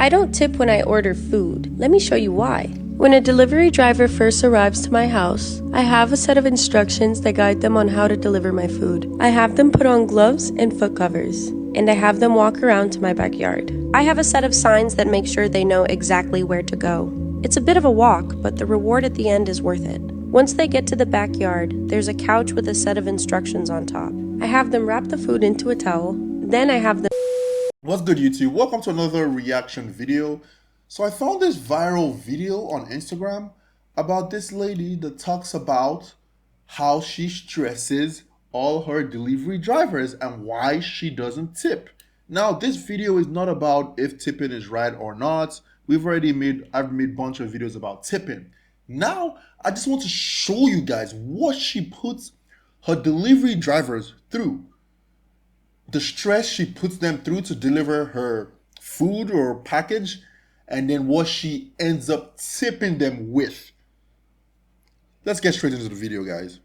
I don't tip when I order food. Let me show you why. When a delivery driver first arrives to my house, I have a set of instructions that guide them on how to deliver my food. I have them put on gloves and foot covers, and I have them walk around to my backyard. I have a set of signs that make sure they know exactly where to go. It's a bit of a walk, but the reward at the end is worth it. Once they get to the backyard, there's a couch with a set of instructions on top. I have them wrap the food into a towel, then I have them. What's good, YouTube? Welcome to another reaction video. So I found this viral video on Instagram about this lady that talks about how she stresses all her delivery drivers and why she doesn't tip. Now, this video is not about if tipping is right or not. I've made a bunch of videos about tipping. Now, I just want to show you guys what she puts her delivery drivers through. The stress she puts them through to deliver her food or package, and then what she ends up tipping them with. Let's get straight into the video, guys.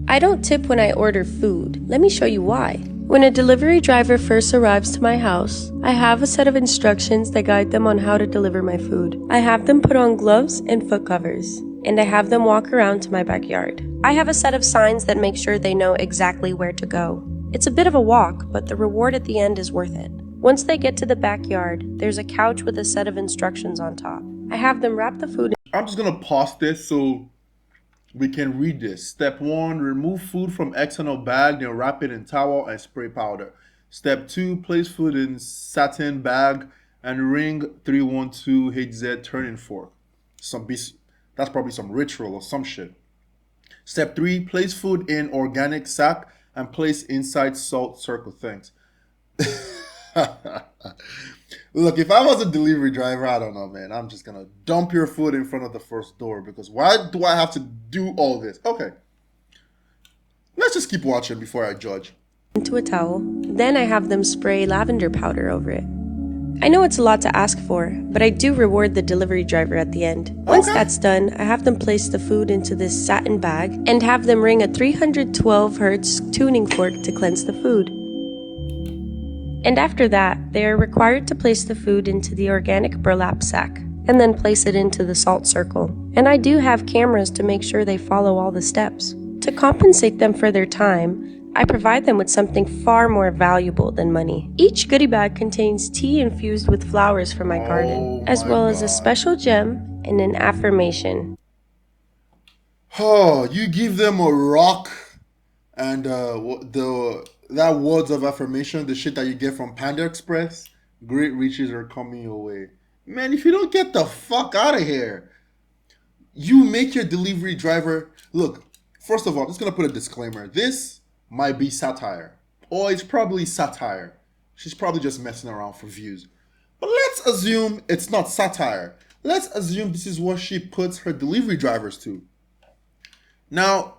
I don't tip when I order food. Let me show you why. When a delivery driver first arrives to my house, I have a set of instructions that guide them on how to deliver my food. I have them put on gloves and foot covers, and I have them walk around to my backyard. I have a set of signs that make sure they know exactly where to go. It's a bit of a walk, but the reward at the end is worth it. Once they get to the backyard, there's a couch with a set of instructions on top. I have them wrap the food. I'm just gonna pause this so we can read this. Step 1, remove food from external bag, then wrap it in towel and spray powder. Step 2, place food in satin bag and ring 312 HZ turning fork. That's probably some ritual or some shit. Step 3, place food in organic sack and place inside salt circle. Thanks. Look, if I was a delivery driver, I don't know, man. I'm just gonna dump your food in front of the first door because why do I have to do all this? Okay. Let's just keep watching before I judge. Into a towel, then I have them spray lavender powder over it. I know it's a lot to ask for, but I do reward the delivery driver at the end. Once that's done, I have them place the food into this satin bag and have them ring a 312 Hertz tuning fork to cleanse the food. And after that, they are required to place the food into the organic burlap sack and then place it into the salt circle. And I do have cameras to make sure they follow all the steps. To compensate them for their time, I provide them with something far more valuable than money. Each goodie bag contains tea infused with flowers from my garden, as well as a special gem and an affirmation. Oh, you give them a rock and that words of affirmation, the shit that you get from Panda Express. Great riches are coming your way. Man, if you don't get the fuck out of here, you make your delivery driver look. First of all, I'm just gonna put a disclaimer. This might be satire, or it's probably satire. She's probably just messing around for views. But let's assume it's not satire. Let's assume this is what she puts her delivery drivers to. Now,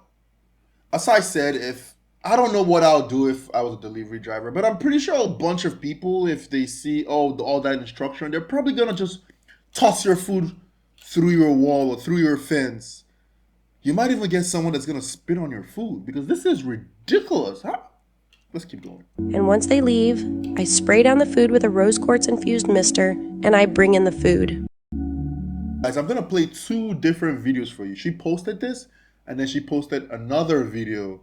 as I said, if I don't know what I'll do if I was a delivery driver, but I'm pretty sure a bunch of people, if they see all that instruction, they're probably gonna just toss your food through your wall or through your fence. You might even get someone that's gonna spit on your food because this is ridiculous, huh? Let's keep going. And once they leave, I spray down the food with a rose quartz infused mister and I bring in the food. Guys, I'm gonna play 2 different videos for you. She posted this and then she posted another video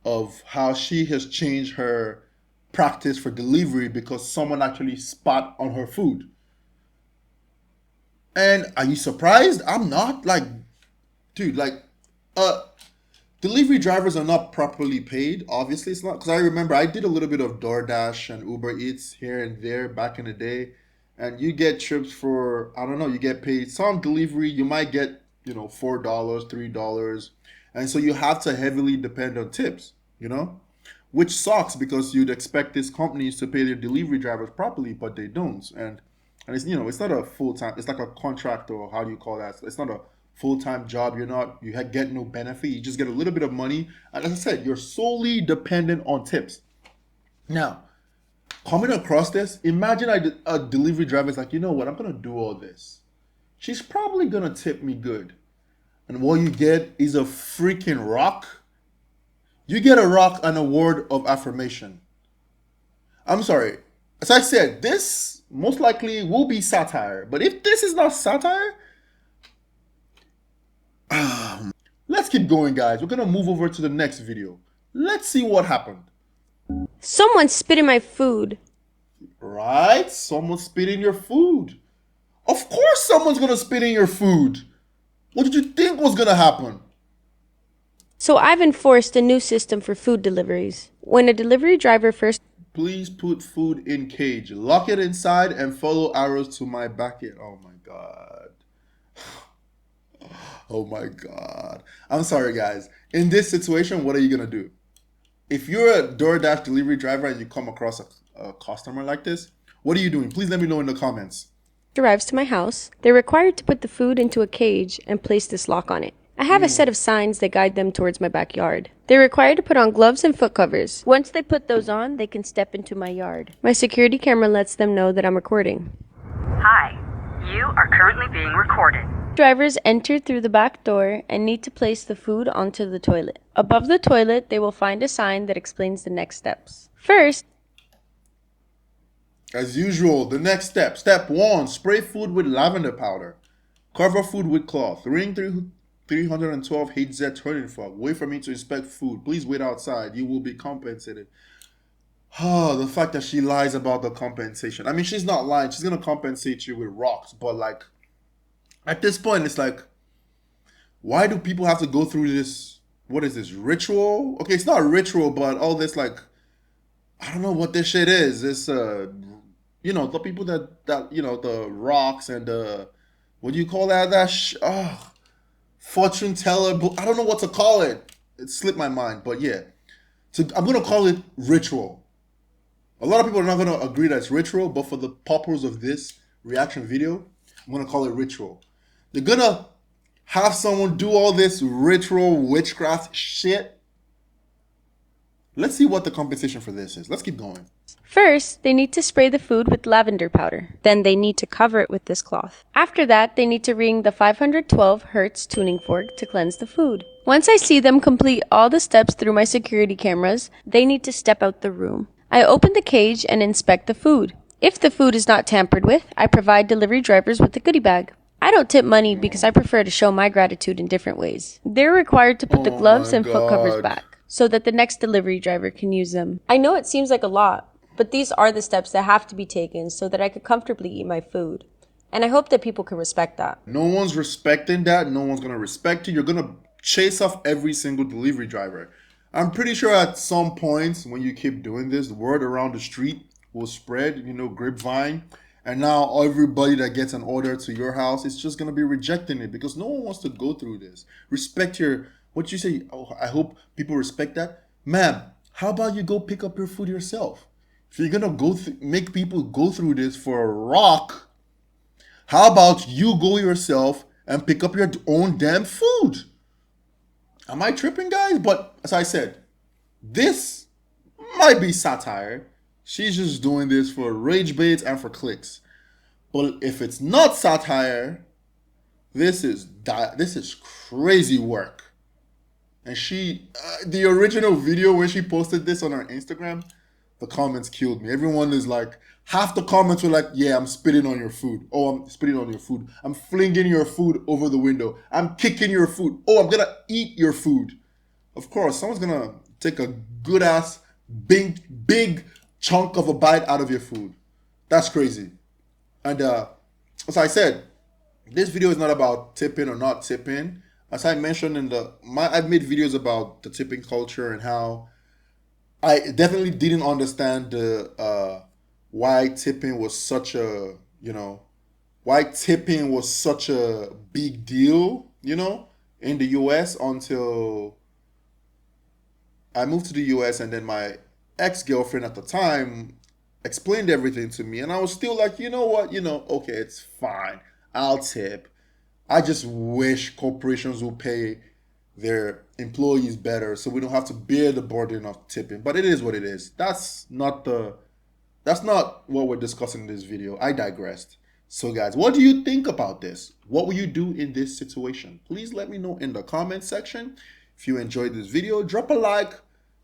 of how she has changed her practice for delivery because someone actually spat on her food. And are you surprised? I'm not. Like, dude, delivery drivers are not properly paid. Obviously, it's not. Because I remember I did a little bit of DoorDash and Uber Eats here and there back in the day. And you get trips for, I don't know, you get paid. Some delivery, you might get, $4, $3. And so you have to heavily depend on tips, which sucks because you'd expect these companies to pay their delivery drivers properly, but they don't. And it's, it's not a full-time, it's like a contract, or how do you call that? It's not a full-time job. You get no benefit. You just get a little bit of money. And as I said, you're solely dependent on tips. Now, coming across this, imagine a delivery driver is like, you know what, I'm going to do all this. She's probably going to tip me good. And what you get is a freaking rock. You get a rock and a word of affirmation. I'm sorry. As I said, this most likely will be satire. But if this is not satire, let's keep going, guys. We're gonna move over to the next video. Let's see what happened. Someone spit in my food. Right? Someone spit in your food. Of course someone's gonna spit in your food. What did you think was gonna happen? So I've enforced a new system for food deliveries. When a delivery driver first Please put food in cage. Lock it inside and follow arrows to my backyard. Oh my god. Oh my god. I'm sorry, guys. In this situation, what are you gonna do? If you're a DoorDash delivery driver and you come across a customer like this, what are you doing? Please let me know in the comments. arrives to my house, they're required to put the food into a cage and place this lock on it. I have a set of signs that guide them towards my backyard. They're required to put on gloves and foot covers. Once they put those on, they can step into my yard. My security camera lets them know that I'm recording. Hi, you are currently being recorded. Drivers enter through the back door and need to place the food onto the toilet. Above the toilet, they will find a sign that explains the next steps. First, As usual, the next step. Step 1, spray food with lavender powder. Cover food with cloth. Ring 312 HZ turning fog. Wait for me to inspect food. Please wait outside. You will be compensated. Oh, the fact that she lies about the compensation. I mean, she's not lying. She's going to compensate you with rocks. But, like, at this point, it's like, why do people have to go through this? What is this? Ritual? Okay, it's not a ritual, but all this, like, I don't know what this shit is. It's, you know, the people that, you know, the rocks and what do you call that? Fortune teller. I don't know what to call it. It slipped my mind, but yeah. So I'm going to call it ritual. A lot of people are not going to agree that it's ritual, but for the purpose of this reaction video, I'm going to call it ritual. They're going to have someone do all this ritual witchcraft shit. Let's see what the compensation for this is. Let's keep going. First, they need to spray the food with lavender powder. Then they need to cover it with this cloth. After that, they need to ring the 512 Hertz tuning fork to cleanse the food. Once I see them complete all the steps through my security cameras, they need to step out the room. I open the cage and inspect the food. If the food is not tampered with, I provide delivery drivers with a goodie bag. I don't tip money because I prefer to show my gratitude in different ways. They're required to put the gloves and foot covers back so that the next delivery driver can use them. I know it seems like a lot, but these are the steps that have to be taken so that I could comfortably eat my food. And I hope that people can respect that. No one's respecting that. No one's going to respect you. You're going to chase off every single delivery driver. I'm pretty sure at some points when you keep doing this, the word around the street will spread, you know, grapevine. And now everybody that gets an order to your house is just going to be rejecting it because no one wants to go through this. Respect your, what you say, oh, I hope people respect that. Ma'am, how about you go pick up your food yourself? If you're going to make people go through this for a rock, how about you go yourself and pick up your own damn food? Am I tripping, guys? But as I said, this might be satire. She's just doing this for rage bait and for clicks. But if it's not satire, this is crazy work. And she, the original video when she posted this on her Instagram, the comments killed me. Everyone is like, half the comments were like, yeah, I'm spitting on your food. Oh, I'm spitting on your food. I'm flinging your food over the window. I'm kicking your food. Oh, I'm going to eat your food. Of course, someone's going to take a good ass, big chunk of a bite out of your food. That's crazy. And as I said, this video is not about tipping or not tipping. As I mentioned I've made videos about the tipping culture and how I definitely didn't understand why tipping was such a, why tipping was such a big deal, in the US until I moved to the US, and then my ex-girlfriend at the time explained everything to me, and I was still like, you know what, okay, it's fine. I'll tip. I just wish corporations will pay their employees better so we don't have to bear the burden of tipping. But it is what it is. That's not what we're discussing in this video. I digressed. So guys, what do you think about this? What will you do in this situation? Please let me know in the comment section. If you enjoyed this video, drop a like,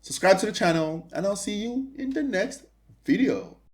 subscribe to the channel, and I'll see you in the next video.